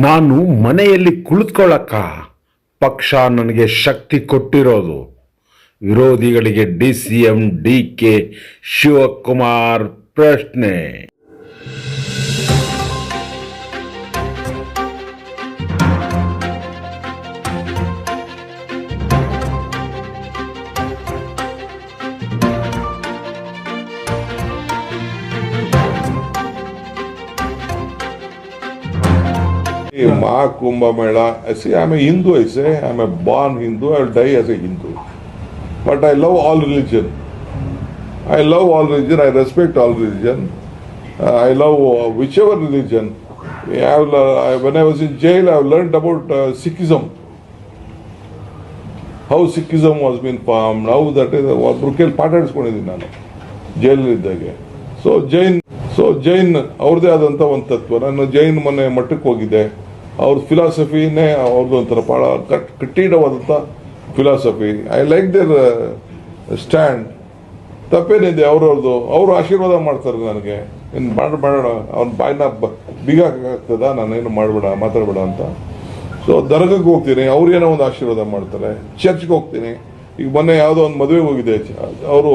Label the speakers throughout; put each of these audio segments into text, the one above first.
Speaker 1: ನಾನು ಮನೆಯಲ್ಲಿ ಕುಳಿತುಕೊಳ್ಳಕ್ಕ ಪಕ್ಷ ನನಗೆ ಶಕ್ತಿ ಕೊಟ್ಟಿರೋದು. ವಿರೋಧಿಗಳಿಗೆ DCM DK ಶಿವಕುಮಾರ್ ಪ್ರಶ್ನೆ.
Speaker 2: Kumbh Mela. I say I'm a Hindu. I say I'm a born Hindu. I will die as a Hindu. But I love all religion. I love all religion. I respect all religion. I love whichever religion. When I was in jail, I learned about Sikhism. How Sikhism was being formed. How that is Brookel ಪಾಠಾಡಿಸ್ಕೊಂಡಿದ್ದೀನಿ ನಾನು ಜೈಲಲ್ಲಿದ್ದಾಗೆ. So Jain ಅವ್ರದ್ದೇ ಆದಂಥ ಒಂದು ತತ್ವ. ನಾನು ಜೈನ್ ಮೊನ್ನೆ ಮಠಕ್ಕೆ ಹೋಗಿದ್ದೆ. ಅವ್ರ ಫಿಲಾಸಫಿನೇ ಅವ್ರದ್ದು ಒಂಥರ ಭಾಳ ಕಠಿಣವಾದಂಥ philosophy. I like their stand. ತಪ್ಪೇನಿದೆ ಅವ್ರವ್ರದ್ದು. ಅವರು ಆಶೀರ್ವಾದ ಮಾಡ್ತಾರೆ ನನಗೆ. ಇನ್ನು ಮಾಡೋಣ ಅವ್ನ ಬಾಯಿನ ಬೀಗಾಕ್ತದ, ನಾನೇನು ಮಾತಾಡಬೇಡ ಅಂತ. ಸೊ ದರ್ಗಕ್ಕೆ ಹೋಗ್ತೀನಿ, ಅವ್ರೇನೋ ಒಂದು ಆಶೀರ್ವಾದ ಮಾಡ್ತಾರೆ. ಚರ್ಚ್ಗೆ ಹೋಗ್ತೀನಿ. ಈಗ ಮೊನ್ನೆ ಯಾವುದೋ ಒಂದು ಮದುವೆಗೆ ಹೋಗಿದೆ. ಅವರು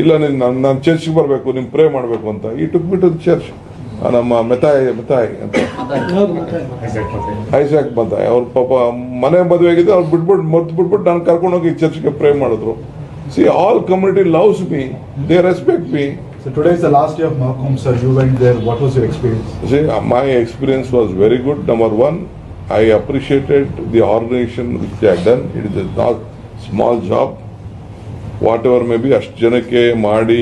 Speaker 2: ಇಲ್ಲ ನಾನು ಚರ್ಚ್ಗೆ ಬರಬೇಕು, ನಿಮ್ ಪ್ರೇ ಮಾಡಬೇಕು ಅಂತ. ಈ ಟುಕ್ ಬಿಟ್ಟು ಚರ್ಚ್ ನಮ್ಮ ಮೆತಾಯ್ ಅಂತ ಐಸಾಕ್ ಮತಾಯ್ ಅವ್ರ ಪಾಪ ಮನೆ ಮದುವೆ ಆಗಿದೆ. ಅವ್ರು ಬಿಟ್ಬಿಟ್ಟು ನಾನು ಕರ್ಕೊಂಡು ಹೋಗಿ ಚರ್ಚ್ಗೆ ಪ್ರೇ ಮಾಡಿದ್ರು. C all community loves me, they respect me.
Speaker 3: So today is the last day of Mahakumbh, sir. You went there. What was your experience?
Speaker 2: See, my experience was very good. Number one, I appreciated the organization which they had done. It is a not small job. Whatever may be ಅಷ್ಟು ಜನಕ್ಕೆ ಮಾಡಿ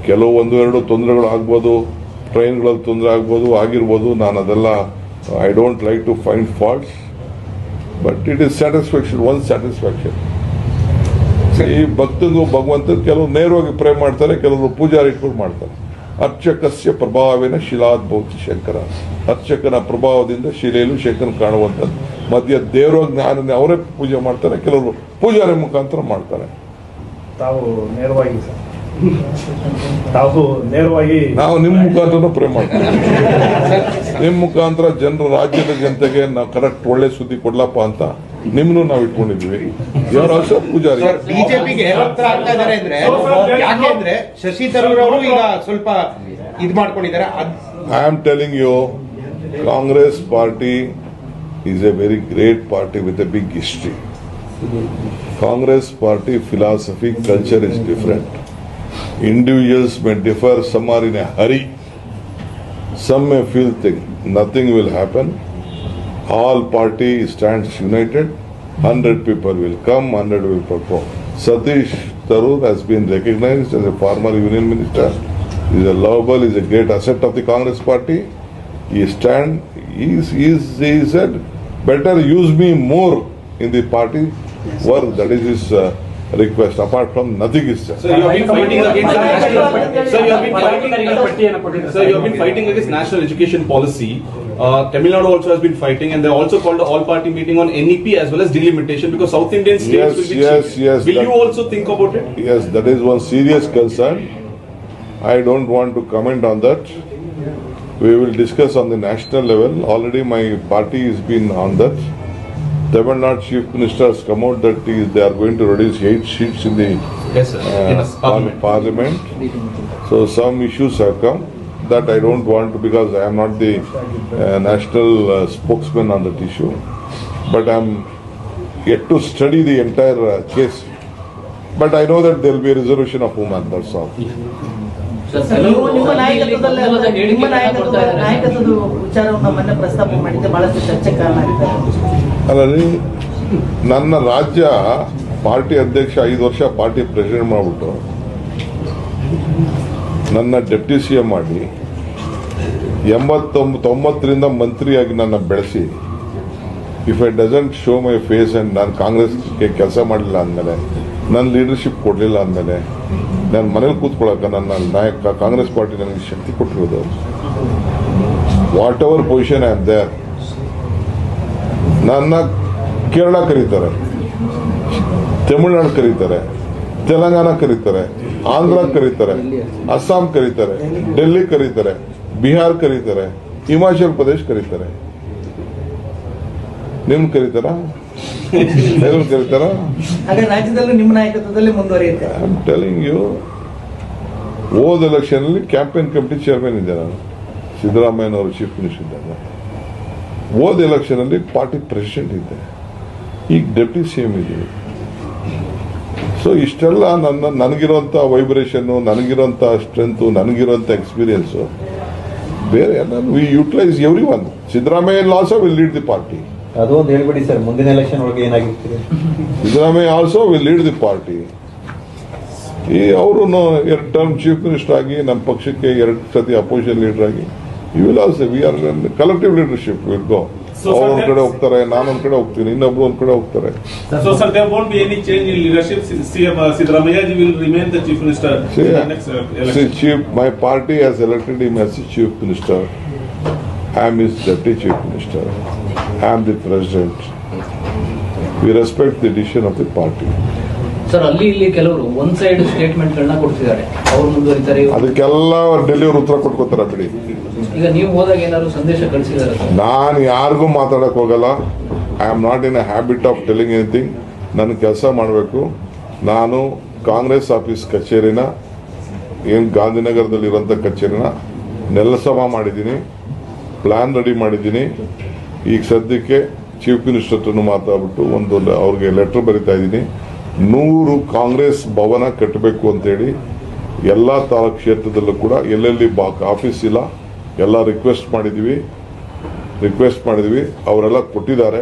Speaker 2: ಕೆಲವು ಒಂದೆರಡು ತೊಂದರೆಗಳು ಆಗ್ಬೋದು, ಟ್ರೈನ್ಗಳಲ್ಲಿ ತೊಂದರೆ ಆಗಿರ್ಬೋದು. ನಾನು ಅದೆಲ್ಲ I don't like to find faults, but it is satisfaction, one satisfaction. ಈ ಭಕ್ತಂಗೂ ಭಗವಂತ ಕೆಲವರು ನೇರವಾಗಿ ಪ್ರೇ ಮಾಡ್ತಾರೆ, ಕೆಲವರು ಪೂಜಾರಿ ಇಟ್ಕೊಂಡು ಮಾಡ್ತಾರೆ. ಅರ್ಚಕಸ್ಯ ಪ್ರಭಾವೇನ ಶಿಲಾದ್ಭವತಿ ಶಂಕರ. ಅರ್ಚಕನ ಪ್ರಭಾವದಿಂದ ಶಿಲೆಯಲ್ಲೂ ಶಂಕರನ ಕಾಣುವಂಥದ್ದು. ಮಧ್ಯ ದೇವರ ಜ್ಞಾನ ಅವರೇ ಪೂಜೆ ಮಾಡ್ತಾರೆ, ಕೆಲವರು ಪೂಜಾರಿ ಮುಖಾಂತರ ಮಾಡ್ತಾರೆ. ನಾವು ನಿಮ್ಮ ಮುಖಾಂತರ ಪ್ರೇ ಮಾಡ್ತೀವಿ. ನಿಮ್ಮ ಮುಖಾಂತರ ಜನರು, ರಾಜ್ಯದ ಜನತೆಗೆ ನಾವು ಕರೆಕ್ಟ್ ಒಳ್ಳೆ ಸುದ್ದಿ ಕೊಡ್ಲಪ್ಪ ಅಂತ ನಿಮ್ನು ನಾವು ಇಟ್ಕೊಂಡಿದ್ವಿ. ಯಾರು ಪೂಜಾರಿ
Speaker 4: ಬಿಜೆಪಿಗೆ ಹತ್ರ ಆಗ್ತಾ ಇದಾರೆ ಅಂದ್ರೆ ಯಾಕೆಂದ್ರೆ ಶಶಿ ತರೂರ್ ಅವರು ಈಗ ಸ್ವಲ್ಪ ಇದು ಮಾಡ್ಕೊಂಡಿದ್ದಾರೆ.
Speaker 2: I am telling you, Congress party is a very great party with a big history. Congress party philosophy, culture is different. Individuals may differ, some are in a hurry, some may feel nothing will happen. All party stands united, 100 people will come, 100 will perform. Satish Tharoor has been recognized as a former union minister. He is a lovable, is a great asset of the Congress party. He said, better use me more in the party work. That is his request. Apart from nothing is said.
Speaker 5: Sir, you have been fighting against national education policy. Tamil Nadu also has been fighting, and they also called an all-party meeting on NEP as well as delimitation because South Indian states will be cheated.
Speaker 2: Yes.
Speaker 5: Will you also think about it?
Speaker 2: Yes, that is one serious concern. I don't want to comment on that. We will discuss on the national level. Already my party has been on that. Tamil Nadu Chief Minister has come out that they are going to reduce 8 seats in the parliament. So some issues have come that I don't want to, because I am not the national spokesman on that issue. But I am yet to study the entire case. But I know that there will be a resolution of women, that's all.
Speaker 6: ನಿಮ್ಮ ನಾಯಕತ್ವದ ವಿಚಾರವನ್ನು ಮೊನ್ನೆ ಪ್ರಸ್ತಾಪ ಮಾಡಿದ್ದೆ, ಬಹಳಷ್ಟು ಚರ್ಚೆ ಕಾರಣ ಆಗ್ತಾರೆ.
Speaker 2: ಅಲ್ಲರಿ, ನನ್ನ ರಾಜ್ಯ ಪಾರ್ಟಿ ಅಧ್ಯಕ್ಷ 5 ವರ್ಷ ಪಾರ್ಟಿ ಪ್ರೆಸಿಡೆಂಟ್ ಮಾಡಿಬಿಟ್ಟು ನನ್ನ ಡೆಪ್ಟಿ CM ಮಾಡಿ 89 ಮಂತ್ರಿಯಾಗಿ ನನ್ನ ಬೆಳೆಸಿ, if I doesn't show my face and ನಾನು ಕಾಂಗ್ರೆಸ್ಗೆ ಕೆಲಸ ಮಾಡಲಿಲ್ಲ ಅಂದಮೇಲೆ, ನನ್ನ ಲೀಡರ್ಶಿಪ್ ಕೊಡಲಿಲ್ಲ ಅಂದಮೇಲೆ, ನಾನು ಮನೇಲಿ ಕೂತ್ಕೊಳ್ಳೋಕೆ ನನ್ನ ನಾಯಕ ಕಾಂಗ್ರೆಸ್ ಪಾರ್ಟಿ ನನಗೆ ಶಕ್ತಿ ಕೊಟ್ಟಿರೋದು. Whatever position I am there. ನನ್ನ ಕೇರಳ ಕರೀತಾರೆ, ತಮಿಳುನಾಡು ಕರೀತಾರೆ, ತೆಲಂಗಾಣ ಕರೀತಾರೆ, ಆಂಧ್ರ ಕರೀತಾರೆ, ಅಸ್ಸಾಂ ಕರೀತಾರೆ, ಡೆಲ್ಲಿ ಕರೀತಾರೆ, ಬಿಹಾರ್ ಕರೀತಾರೆ, ಹಿಮಾಚಲ್ ಪ್ರದೇಶ್ ಕರೀತಾರೆ. ನಿಮ್ನ ಕರೀತಾರಾ?
Speaker 6: ಹಾಗೆ ರಾಜ್ಯದಲ್ಲೂ ನಿಮ್ಮ ನಾಯಕತ್ವದಲ್ಲಿ ಮುಂದುವರಿಯುತ್ತೆ.
Speaker 2: ಐ ಆಮ್ ಟೆಲಿಂಗ್ ಯು, ಹೋದ ಎಲೆಕ್ಷನ್ ಅಲ್ಲಿ ಕ್ಯಾಂಪೇನ್ ಕಮಿಟಿ ಚೇರ್ಮನ್ ಇದ್ದೆ ನಾನು, ಸಿದ್ದರಾಮಯ್ಯನವರು ಚೀಫ್ ಮಿನಿಸ್ಟರ್ ಇದ್ದಾಗ. ಹೋದ ಎಲೆಕ್ಷನ್ ಅಲ್ಲಿ ಪಾರ್ಟಿ ಪ್ರೆಸಿಡೆಂಟ್ ಇದ್ದೆ, ಈಗ ಡೆಪ್ಟಿ ಸಿಎಂ ಇದ್ದೀನಿ. ಸೊ ಇಷ್ಟೆಲ್ಲ ನನಗಿರುವಂಥ ವೈಬ್ರೇಷನ್ನು, ನನಗಿರುವಂಥ ಸ್ಟ್ರೆಂತು, ನನಗಿರುವಂಥ ಎಕ್ಸ್ಪೀರಿಯನ್ಸು ಬೇರೆ ಎಲ್ಲ we utilize every one. Siddaramaiah also will lead the party.
Speaker 7: ಅದು ಒಂದು ಹೇಳ್ಬಿಡಿ ಸರ್, ಮುಂದಿನ ಎಲೆಕ್ಷನ್ ಒಳಗೆ ಏನಾಗಿರ್ತೀರಿ?
Speaker 2: Siddaramaiah also will lead the party. ಅವರು 2 ಟರ್ಮ್ ಚೀಫ್ ಮಿನಿಸ್ಟರ್ ಆಗಿ ನಮ್ಮ ಪಕ್ಷಕ್ಕೆ 2 ಸತಿ ಅಪೋಸಿಷನ್ ಲೀಡರ್ ಆಗಿ you will also we are collective leadership will go. ಅವ್ರು ಒಂದ್ ಕಡೆ ಹೋಗ್ತಾರೆ, ನಾನೊಂದ್ ಕಡೆ ಹೋಗ್ತೀನಿ, ಇನ್ನೊಬ್ರು ಒಂದ್ ಕಡೆ ಹೋಗ್ತಾರೆ.
Speaker 5: So sir, there won't be any change in leadership. CM Siddaramaiah ji will remain the chief minister in the next election.
Speaker 2: My party has elected him as the chief minister. I am his deputy chief minister. I am the president. We respect the decision of the party.
Speaker 8: Sir, ಅಲ್ಲಿ ಇಲ್ಲಿ ಕೆಲವರು one side statement ಗಳನ್ನ ಕೊಡ್ತಿದ್ದಾರೆ, ಅವ್ರು ಮುಂದುವರಿತಾರೆ.
Speaker 2: ಅದಕ್ಕೆಲ್ಲ ಡೆಲ್ಲಿಯವರು ಉತ್ತರ ಕೊಟ್ಕೋತಾರ ಬಿಡಿ.
Speaker 8: ಈಗ ನೀವು ಹೋದಾಗ ಏನಾದ್ರು ಸಂದೇಶ ಕಳಿಸಿದಾರೆ?
Speaker 2: ನಾನು ಯಾರಿಗೂ ಮಾತಾಡಕ್ ಹೋಗಲ್ಲ. I am not in a habit of telling anything. ನನ್ನ ಕೆಲಸ ಮಾಡಬೇಕು. ನಾನು ಕಾಂಗ್ರೆಸ್ ಆಫೀಸ್ ಕಚೇರಿನ, ಏನು ಗಾಂಧಿನಗರದಲ್ಲಿರುವಂಥ ಕಚೇರಿನ ನೆಲಸಮ ಮಾಡಿದ್ದೀನಿ, ಪ್ಲಾನ್ ರೆಡಿ ಮಾಡಿದ್ದೀನಿ. ಈಗ ಸದ್ಯಕ್ಕೆ ಚೀಫ್ ಮಿನಿಸ್ಟರ್ ಹತ್ರನೂ ಮಾತಾಡ್ಬಿಟ್ಟು ಒಂದು ಅವ್ರಿಗೆ ಲೆಟರ್ ಬರಿತಾ ಇದ್ದೀನಿ. 100 ಕಾಂಗ್ರೆಸ್ ಭವನ ಕಟ್ಟಬೇಕು ಅಂತೇಳಿ ಎಲ್ಲ ತಾಲೂಕು ಕ್ಷೇತ್ರದಲ್ಲೂ ಕೂಡ ಎಲ್ಲೆಲ್ಲಿ ಆಫೀಸ್ ಇಲ್ಲ ಎಲ್ಲ ರಿಕ್ವೆಸ್ಟ್ ಮಾಡಿದ್ವಿ. ಅವರೆಲ್ಲ ಕೊಟ್ಟಿದ್ದಾರೆ.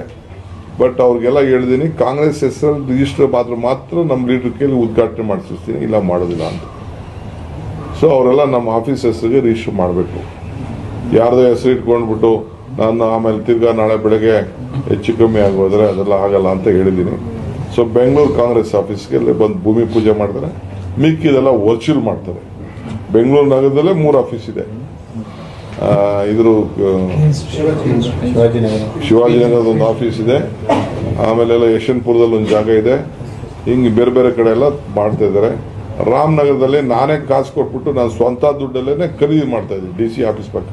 Speaker 2: ಬಟ್ ಅವ್ರಿಗೆಲ್ಲ ಹೇಳಿದ್ದೀನಿ, ಕಾಂಗ್ರೆಸ್ ಹೆಸರಲ್ಲಿ ರಿಜಿಸ್ಟರ್ ಮಾತ್ರ ನಮ್ಮ ಲೀಡರ್ ಕೇಳಿ ಉದ್ಘಾಟನೆ ಮಾಡಿಸ್ತೀನಿ, ಇಲ್ಲ ಮಾಡೋದಿಲ್ಲ ಅಂತ. ಸೊ ಅವರೆಲ್ಲ ನಮ್ಮ ಆಫೀಸ್ ಹೆಸರಿಗೆ ರಿಜಿಸ್ಟರ್ ಮಾಡಬೇಕು. ಯಾರ್ದೋ ಹೆಸರು ಇಟ್ಕೊಂಡ್ಬಿಟ್ಟು ನಾನು ಆಮೇಲೆ ತಿರ್ಗಾ ನಾಳೆ ಬೆಳಗ್ಗೆ ಹೆಚ್ಚು ಕಮ್ಮಿ ಆಗೋದ್ರೆ ಅದೆಲ್ಲ ಆಗಲ್ಲ ಅಂತ ಹೇಳಿದ್ದೀನಿ. ಸೊ ಬೆಂಗಳೂರು ಕಾಂಗ್ರೆಸ್ ಆಫೀಸ್ಗೆ ಬಂದು ಭೂಮಿ ಪೂಜೆ ಮಾಡ್ತಾರೆ, ಮಿಕ್ಕಿದೆಲ್ಲ ವರ್ಚುವಲ್ ಮಾಡ್ತಾರೆ. ಬೆಂಗಳೂರು ನಗರದಲ್ಲೇ 3 ಆಫೀಸ್ ಇದೆ. ಇದ್ರ ಶಿವಾಜಿನಗರದ ಒಂದು ಆಫೀಸ್ ಇದೆ, ಆಮೇಲೆಲ್ಲ ಯಶವಂತಪುರದಲ್ಲಿ ಒಂದು ಜಾಗ ಇದೆ. ಹಿಂಗೆ ಬೇರೆ ಬೇರೆ ಕಡೆ ಎಲ್ಲ ಮಾಡ್ತಾ ಇದ್ದಾರೆ. ರಾಮನಗರದಲ್ಲಿ ನಾನೇ ಕಾಸು ಕೊಟ್ಬಿಟ್ಟು ನಾನು ಸ್ವಂತ ದುಡ್ಡಲ್ಲೇ ಖರೀದಿ ಮಾಡ್ತಾ ಇದ್ದೀನಿ. DC ಆಫೀಸ್ ಪಕ್ಕ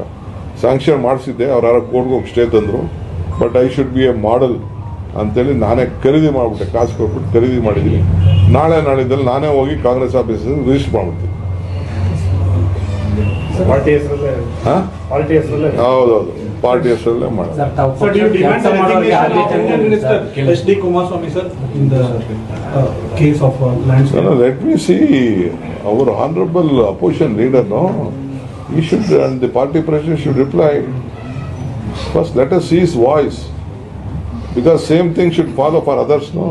Speaker 2: ಸ್ಯಾಂಕ್ಷನ್ ಮಾಡಿಸಿದ್ದೆ, ಅವ್ರು ಯಾರೋ ಕೋರ್ಟ್ಗೆ ಹೋಗಿ ಸ್ಟೇ ತಂದರು. But I should be A model ಅಂತೇಳಿ ನಾನೇ ಖರೀದಿ ಮಾಡಿಬಿಟ್ಟೆ, ಕಾಸು ಕೊಟ್ಬಿಟ್ಟು ಖರೀದಿ ಮಾಡಿದ್ದೀನಿ. ನಾಳಿದ್ದಲ್ಲಿ ನಾನೇ ಹೋಗಿ ಕಾಂಗ್ರೆಸ್ ಆಫೀಸ್ ರಿಜಿಸ್ಟರ್ ಮಾಡ್ಬಿಡ್ತೀನಿ. ಹೌದೌದು, ಪಾರ್ಟಿ ಹೆಸರಲ್ಲೇ ಮಾಡಿ.
Speaker 5: Sir, do you demand the resignation of Union Minister SD Kumaraswamy, sir, in the case of landslide?
Speaker 2: No, let me see our honorable opposition leader, no? He should, and the party president should reply. First, let us see his voice. Because same thing should follow for others, no?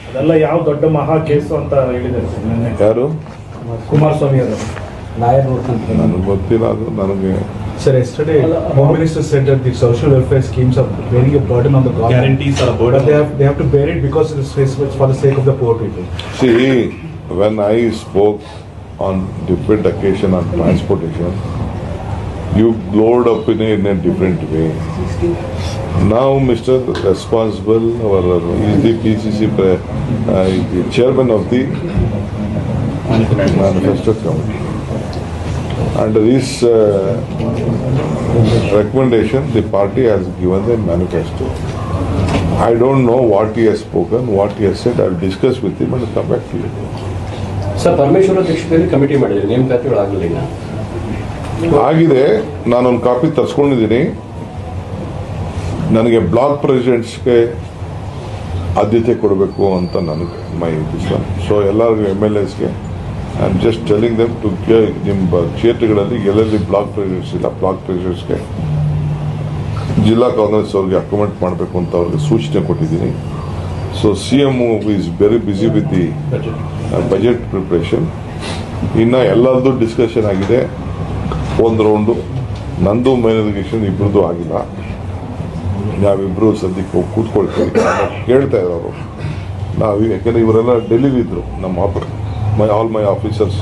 Speaker 9: ಅದೆಲ್ಲ ಯಾವ ದೊಡ್ಡ ಮಹಾ case ಅಂತ ಹೇಳಿದ್ದಾರೆ sir ನಿನ್ನೆ
Speaker 2: ಯಾರು?
Speaker 9: ಕುಮಾರಸ್ವಾಮಿ ಅವರು.
Speaker 2: ನನಗೆ ಗೊತ್ತಿಲ್ಲ ಅದು, ನನಗೆ.
Speaker 3: Sir, yesterday, Home Minister said that the social welfare schemes are bearing a burden on the government.
Speaker 5: Guarantees are a burden.
Speaker 3: But they have to bear it because it is for the sake of the poor people.
Speaker 2: See, when I spoke on different occasion on transportation, you glowed up in a different way. Now, Mr. Responsible, he is the PCC chairman of the Manifesto Committee. Under his recommendation, the party has given the manifesto. I don't know what he has spoken, what he has said. I will discuss with him and come back to you.
Speaker 7: Sir, Parameshwara ಅಧ್ಯಕ್ಷತೆಯಲ್ಲಿ committee ಮಾಡಿದ್ರೆ ನೇಮಕಾತಿಗಳು ಆಗಲಿಲ್ಲ.
Speaker 2: ಆಗಿದೆ, ನಾನೊಂದು copy ತರಿಸ್ಕೊಂಡಿದ್ದೀನಿ. ನನಗೆ block ಪ್ರೆಸಿಡೆಂಟ್ಸ್ಗೆ ಆದ್ಯತೆ ಕೊಡಬೇಕು ಅಂತ ನನಗೆ ಮೈ ದಿಸ್ ಒನ್. ಸೊ ಎಲ್ಲರಿಗೂ MLAsಗೆ I am just telling them to ನಿಮ್ಮ ಕ್ಷೇತ್ರಗಳಲ್ಲಿ ಎಲ್ಲೆಲ್ಲಿ ಬ್ಲಾಕ್ ಪ್ರೆಸಿಡೆಂಟ್ಸ್ ಇಲ್ಲ, ಬ್ಲಾಕ್ ಪ್ರೆಸಿಡೆಂಟ್ಸ್ಗೆ ಜಿಲ್ಲಾ ಕಾಂಗ್ರೆಸ್ ಅವ್ರಿಗೆ ಅಕಾಮಡೇಟ್ ಮಾಡಬೇಕು ಅಂತ ಅವ್ರಿಗೆ ಸೂಚನೆ ಕೊಟ್ಟಿದ್ದೀನಿ. So CM is very busy with the budget preparation. ಇನ್ನು ಎಲ್ಲರದ್ದು ಡಿಸ್ಕಷನ್ ಆಗಿದೆ. ಒಂದು ರೌಂಡು ನಂದು ಮೈನರಿಗೇಷನ್ ಇಬ್ಬರದು ಆಗಿಲ್ಲ. ನಾವಿಬ್ಬರು ಸದ್ಯಕ್ಕೆ ಹೋಗಿ ಕೂತ್ಕೊಳ್ತೀವಿ. ಕೇಳ್ತಾ ಇರೋರು ನಾವು, ಯಾಕೆಂದರೆ ಇವರೆಲ್ಲ ಡೆಲ್ಲಿಲಿದ್ದರು, ನಮ್ಮ all my officers.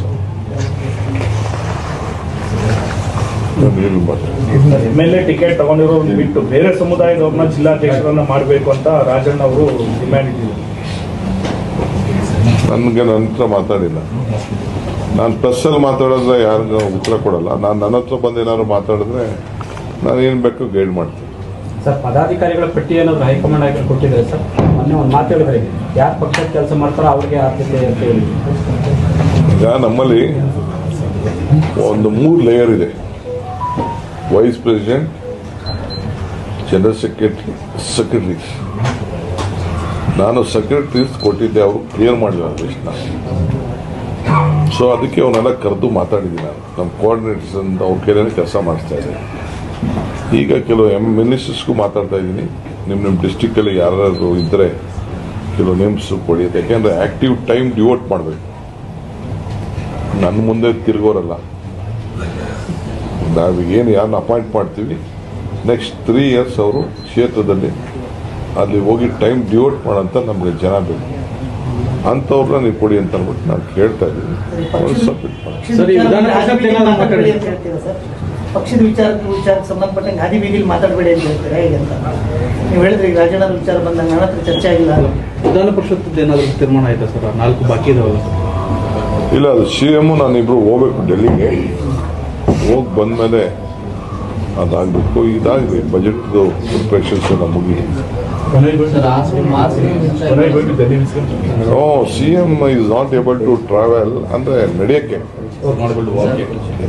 Speaker 9: MLA ticket ತಗೊಂಡಿರೋ ಬಿಟ್ಟು ಬೇರೆ ಸಮುದಾಯದವ್ರನ್ನ ಜಿಲ್ಲಾಧ್ಯಕ್ಷರನ್ನ ಮಾಡಬೇಕು ಅಂತ ರಾಜಣ್ಣ ಅವರು ಡಿಮ್ಯಾಂಡ್ ಇಟ್ಟಿದ್ದಾರೆ.
Speaker 2: ನನ್ನ ಹತ್ರ ಮಾತಾಡಿಲ್ಲ. ನಾನು ಪ್ರೆಸ್ಸಲ್ಲಿ ಮಾತಾಡಿದ್ರೆ ಯಾರಿಗೂ ಉತ್ತರ ಕೊಡಲ್ಲ. ನನ್ನ ಹತ್ರ ಬಂದು ಏನಾದ್ರು ಮಾತಾಡಿದ್ರೆ ನಾನು ಏನು ಬೇಕೋ ಗೈಡ್ ಮಾಡ್ತೀನಿ.
Speaker 10: ಸರ್ ಪದಾಧಿಕಾರಿಗಳ ಪಟ್ಟಿ ಏನಾದ್ರು ಹೈಕಮಾಂಡ್ ಆಗಿ ಕೊಟ್ಟಿದ್ದಾರೆ ಸರ್? ಮೊನ್ನೆ ಒಂದು ಮಾತು ಹೇಳಿದ್ರೆ ಯಾರು ಪಕ್ಷದ ಕೆಲಸ ಮಾಡ್ತಾರೋ ಅವ್ರಿಗೆ ಆದ್ಯತೆ ಅಂತ ಹೇಳಿ.
Speaker 2: ಈಗ ನಮ್ಮಲ್ಲಿ ಒಂದು 3 ಲೇಯರ್ ಇದೆ. Vice president, general secretary. ನಾನು ಸೆಕ್ರೆಟರೀಸ್ ಕೊಟ್ಟಿದ್ದೆ, ಅವರು ಕ್ಲಿಯರ್ ಮಾಡಿಲ್ಲ ಲಿಸ್ಟ್ನ. ಸೊ ಅದಕ್ಕೆ ಅವನ್ನೆಲ್ಲ ಕರೆದು ಮಾತಾಡಿದ್ದೀನಿ ನಾನು. ನಮ್ಮ ಕೋಆರ್ಡಿನೇಟರ್ಸ್ ಅಂತ ಅವ್ರ ಕೈಲೇ ಕೆಲಸ ಮಾಡಿಸ್ತಾ ಇದ್ದಾರೆ. ಈಗ ಕೆಲವು ಮಿನಿಸ್ಟರ್ಸ್ಗೂ ಮಾತಾಡ್ತಾ ಇದ್ದೀನಿ, ನಿಮ್ಮ ಡಿಸ್ಟಿಕ್ಕಲ್ಲಿ ಯಾರಾದರೂ ಇದ್ದರೆ ಕೆಲವು ನೇಮ್ಸ್ ಕೊಡಿ ಅಂತ. ಯಾಕೆಂದರೆ ಆ್ಯಕ್ಟಿವ್ ಟೈಮ್ ಡಿವೋಟ್ ಮಾಡಬೇಕು. ನನ್ನ ಮುಂದೆ ತಿರುಗೋರಲ್ಲ. ನಾವು ಏನು ಯಾರನ್ನ ಅಪಾಯಿಂಟ್ ಮಾಡ್ತೀವಿ, ನೆಕ್ಸ್ಟ್ 3 years ಅವರು ಕ್ಷೇತ್ರದಲ್ಲಿ ಅಲ್ಲಿ ಹೋಗಿ ಟೈಮ್ ಡಿವೋಟ್ ಮಾಡೋಂಥ ನಮಗೆ ಜನ ಬೇಕು. ಅಂಥವ್ರನ್ನ ನೀವು ಕೊಡಿ ಅಂತ ಅಂದ್ಬಿಟ್ಟು ನಾನು ಕೇಳ್ತಾ ಇದ್ದೀನಿ. ಸಬ್ಮಿಟ್ ಮಾಡಿ.
Speaker 6: ಪಕ್ಷದ ವಿಚಾರಕ್ಕೆ ಸಂಬಂಧಪಟ್ಟಂಗೆ ಗಾದಿ ಬೀದಿಲಿ ಮಾತಾಡಬೇಡಿ ಅಂತ ಹೇಳ್ತೀರಾ ಹೇಗೆ ಅಂತ ನೀವು ಹೇಳಿದ್ರಿ. ಈಗ ರಾಜಣ್ಣ ವಿಚಾರ ಬಂದಾಗ ನನ್ನ ಹತ್ರ ಚರ್ಚೆ ಆಗಿಲ್ಲ.
Speaker 8: ವಿಧಾನ ಪರಿಷತ್ ಏನಾದರೂ ತೀರ್ಮಾನ ಆಯ್ತಾ ಸರ್? 4 ಬಾಕಿ ಇದಾವಲ್ಲ?
Speaker 2: ಇಲ್ಲ, ಅದು CM ನಾನಿಬ್ರು ಹೋಗ್ಬೇಕು ಡೆಲ್ಲಿಗೆ. ಹೋಗಿ ಬಂದಮೇಲೆ ಅದಾಗಬೇಕು. ಇದಾಗಲಿ ಬಜೆಟ್ದು ಪ್ರಿಪ್ರೇಷನ್ಸ್ ಮುಗಿ. CM is not able to travel ಅಂದರೆ ನಡೆಯೋಕ್ಕೆ.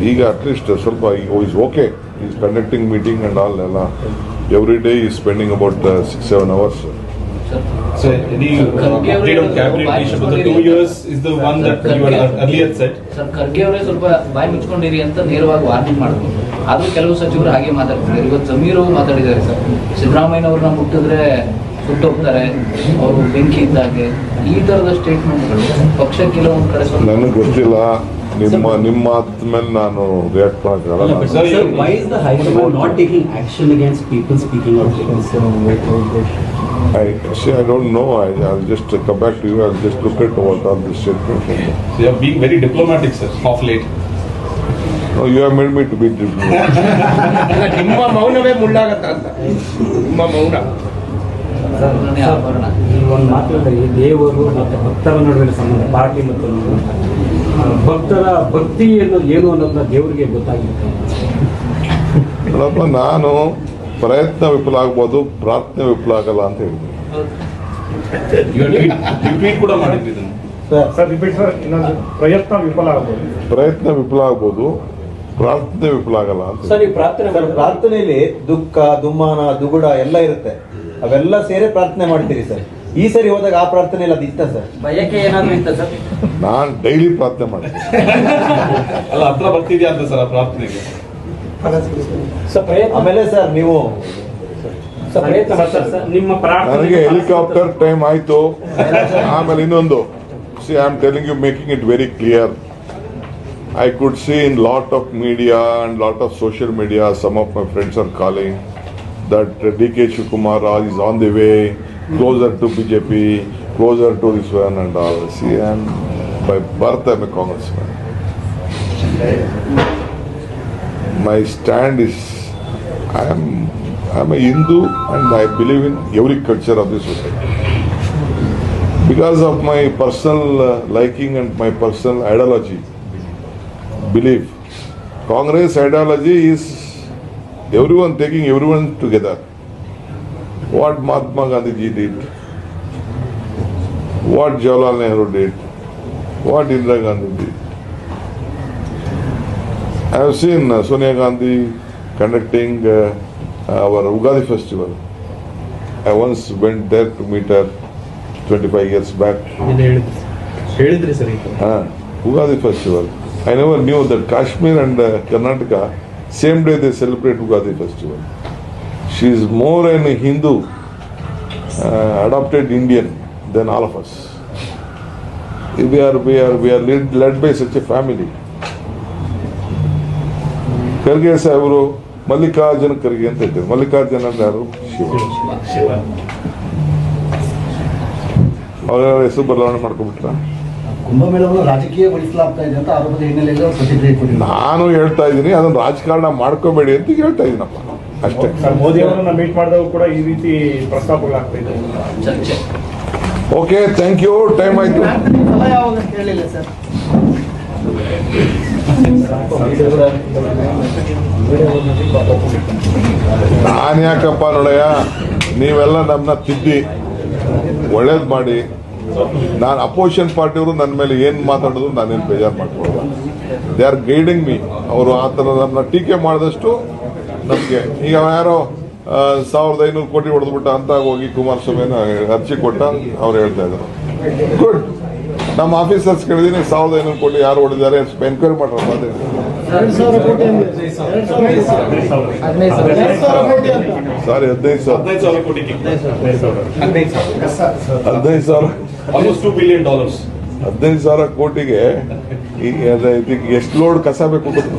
Speaker 2: ಈಗ ಅಟ್ಲೀಸ್ಟ್ ಸ್ವಲ್ಪ is okay. Is conducting meeting and all ಎಲ್ಲ. Every day is spending about 6-7 hours.
Speaker 5: So any update on cabinet reshuffle? The 2 years is the one that you had earlier said.
Speaker 8: Sir, Kharge ಅವರೇ ಸ್ವಲ್ಪ ಬಾಯಿ ಮುಚ್ಕೊಂಡಿರಿ ಅಂತ ನೇರವಾಗಿ warning ಮಾಡಿದ್ರು. ಆದ್ರೂ ಕೆಲವು ಸಚಿವರು ಹಾಗೆ ಮಾತಾಡ್ತಿದ್ದಾರೆ. ಇವತ್ತು ಜಮೀರ್ ಅವರು ಮಾತಾಡಿದ್ದಾರೆ ಸರ್, ಸಿದ್ದರಾಮಯ್ಯನವ್ರನ್ನ ಮುಟ್ಟಿದ್ರೆ ಸುಟ್ಟೋಗ್ತಾರೆ, ಅವರು ಬೆಂಕಿ ಇದ್ದಾಗೆ. ಈ ತರದ ಸ್ಟೇಟ್ಮೆಂಟ್ಗಳು ಪಕ್ಷ ಕೆಲವೊಂದು ಕಡೆ
Speaker 2: ನನಗೆ ಗೊತ್ತಿಲ್ಲ. ನಿಮ್ಮ ಮಾತು ಮೇಲೆ ನಾನು ರಿಯಾಕ್ಟ್ ಮಾಡೋಕ್ಕಾಗಲ್ಲ.
Speaker 10: Why is the High Command not taking action against people speaking out?
Speaker 2: I don't know. I'll just come back to you. I'll just look at what all this statement.
Speaker 5: You are being very diplomatic, sir, of late.
Speaker 2: No, you have made me to be diplomatic.
Speaker 4: ನಿಮ್ಮ ಮೌನವೇ ಮುಳ್ಳಾಗತ್ತ ಅಂತ. ನಿಮ್ಮ ಮೌನ
Speaker 10: ಒಂದು ಮಾತು ಹೇಳಿದ್ರೆ, ಈ ದೇವರು ಮತ್ತು ಭಕ್ತರ ನಡುವಿನ ಸಂಬಂಧ, ಪಾರ್ಟಿ ಮತ್ತು ಭಕ್ತರ ಭಕ್ತಿ ಏನು ಅನ್ನೋದನ್ನ ದೇವರಿಗೆ ಗೊತ್ತಾಗಿರುತ್ತೆ.
Speaker 2: ನೋಡಪ್ಪ, ನಾನು ಪ್ರಯತ್ನ ವಿಫಲ ಆಗ್ಬೋದು, ಪ್ರಾರ್ಥನೆ ವಿಫಲ ಆಗಲ್ಲ ಅಂತ ಹೇಳಿದ್ದೀನಿ.
Speaker 5: ಟ್ವೀಟ್ ಕೂಡ ಮಾಡಿದ್ವಿ ಇದನ್ನು.
Speaker 9: ಸರ್ ರಿಪೀಟ್ ಸರ್, ಇನ್ನೊಂದು ಪ್ರಯತ್ನ ವಿಫಲ ಆಗ್ಬೋದು.
Speaker 2: ಪ್ರಯತ್ನ ವಿಫಲ ಆಗ್ಬೋದು, ಪ್ರಾರ್ಥನೆ ವಿಫಲ ಆಗಲ್ಲ ಅಂತ.
Speaker 10: ಸರ್, ಈ
Speaker 11: ಪ್ರಾರ್ಥನೆಯಲ್ಲಿ ದುಃಖ, ದುಮ್ಮಾನ, ದುಗುಡ ಎಲ್ಲ ಇರುತ್ತೆ. ಅವೆಲ್ಲ ಸೇರಿ ಪ್ರಾರ್ಥನೆ ಮಾಡ್ತೀರಿ ಸರ್. ಈ ಸರಿ ಹೋದಾಗ ಆ ಪ್ರಾರ್ಥನೆ ಇಲ್ಲ ಅದಿತ್ತ ಸರ್?
Speaker 6: ಭಯಕ್ಕೆ ಏನಾದ್ರು ಇತ್ತ ಸರ್?
Speaker 2: ನಾನು ಡೈಲಿ ಪ್ರಾರ್ಥನೆ ಮಾಡ್ತೀನಿ.
Speaker 5: ಅಲ್ಲ, ಹತ್ರ ಬರ್ತಿದ್ಯಾ ಅಂತ ಸರ್ ಆ ಪ್ರಾರ್ಥನೆಗೆ.
Speaker 11: ಆಮೇಲೆ ಸರ್ ನೀವು
Speaker 10: ನಿಮ್ಮ
Speaker 2: ನನಗೆ ಹೆಲಿಕಾಪ್ಟರ್ ಟೈಮ್ ಆಯ್ತು. ಆಮೇಲೆ ಇನ್ನೊಂದು, see, I am telling you, making it very clear. I could see in lot of media and lot of social media, some of my friends are calling that DK Shivakumar is on the way, closer to BJP, closer to this one and all. See, by birth I am a congressman. My stand is, I am a Hindu and I believe in every culture of this society. Because of my personal liking and my personal ideology, belief, Congress ideology is everyone taking everyone together. What Mahatma Gandhi ji did, what Jawaharlal Nehru did, what Indira Gandhi did. I have seen Sonia Gandhi conducting our Ugadi festival. I once went there to meet her 25 years back. Ugadi festival. I never knew that Kashmir and Karnataka, same day they celebrate Ugadi festival. She is more an Hindu, adopted Indian than all of us. We are led by such a family. Kharge ಸಾಹೇಬರು ಮಲ್ಲಿಕಾರ್ಜುನ ಖರ್ಗೆ ಅಂತ ಇದ್ದಾರೆ. ಮಲ್ಲಿಕಾರ್ಜುನ ಅಂದ್ರೆ ಯಾರು? ಶಿವ. ಅವರ ಹೆಸರು ಬದಲಾವಣೆ ಮಾಡ್ಕೊಂಡ್ಬಿಟ್ರ.
Speaker 6: ಕುಂಭಮೇಳವನ್ನು ರಾಜಕೀಯಗೊಳಿಸಲಾಗ್ತಾ ಇದೆ ಅಂತ ಆರೋಪದ ಹಿನ್ನೆಲೆಯಲ್ಲಿ ಪ್ರತಿಕ್ರಿಯೆ ಕೊಟ್ಟಿದ್ದಾರೆ.
Speaker 2: ನಾನು ಹೇಳ್ತಾ ಇದ್ದೀನಿ, ಅದನ್ನು ರಾಜಕಾರಣ ಮಾಡ್ಕೋಬೇಡಿ ಅಂತ ಹೇಳ್ತಾ ಇದ್ದೀನಪ್ಪ, ಅಷ್ಟೇ.
Speaker 9: ಸರ್, ಮೋದಿ ಅವರನ್ನ ಮೀಟ್ ಮಾಡಿದಾಗ ಕೂಡ ಈ ರೀತಿ ಪ್ರಸ್ತಾಪಗಳಾಗ್ತಾ ಇದೆ.
Speaker 8: ಚರ್ಚೆ.
Speaker 2: Okay, thank you. ಟೈಮ್ ಆಯ್ತು.
Speaker 6: ಫಲ ಯಾವಾಗ ಅಂತ ಹೇಳಿಲ್ಲ ಸರ್.
Speaker 2: ನಾನು ಯಾಕಪ್ಪ ನೋಡಯ್ಯ, ನೀವೆಲ್ಲ ನಮ್ಮನ್ನ ತಿದ್ದಿ ಒಳ್ಳೇದು ಮಾಡಿ, ನಾನು ಅಪೋಸಿಷನ್ ಪಾರ್ಟಿಯವರು ನನ್ನ ಮೇಲೆ ಏನು ಮಾತಾಡೋದು ನಾನೇನು ಬೇಜಾರು ಮಾಡ್ಕೊಳ್ಳಲ್ಲ. They are guiding me. ಅವರು ಆ ಥರ ನಮ್ಮನ್ನ ಟೀಕೆ ಮಾಡಿದಷ್ಟು ನಮಗೆ ಈಗ ಯಾರೋ 1500 ಕೋಟಿ ಹೊಡೆದ್ಬಿಟ್ಟ ಅಂತ ಹೋಗಿ ಕುಮಾರಸ್ವಾಮಿನ ಅರ್ಜಿ ಕೊಟ್ಟ ಅವ್ರು ಹೇಳ್ತಾ ಇದ್ರು. ಗುಡ್. ನಮ್ಮ ಆಫೀಸರ್ಸ್ ಕೇಳಿದೀನಿ 1500 ಕೋಟಿ ಯಾರು ಹೊಡೆದಿದ್ದಾರೆ ಎನ್ಕ್ವೈರಿ ಮಾಡ್ರಪ್ಪ. ಅದೇ ಸಾರಿ 15,000
Speaker 5: ಕೋಟಿ,
Speaker 2: 15,000
Speaker 5: almost $2 billion.
Speaker 2: 15,000 ಕೋಟಿಗೆ ಇದಕ್ಕೆ ಎಷ್ಟು ಲೋಡ್ ಕಸ ಬೇಕು ಗೊತ್ತು?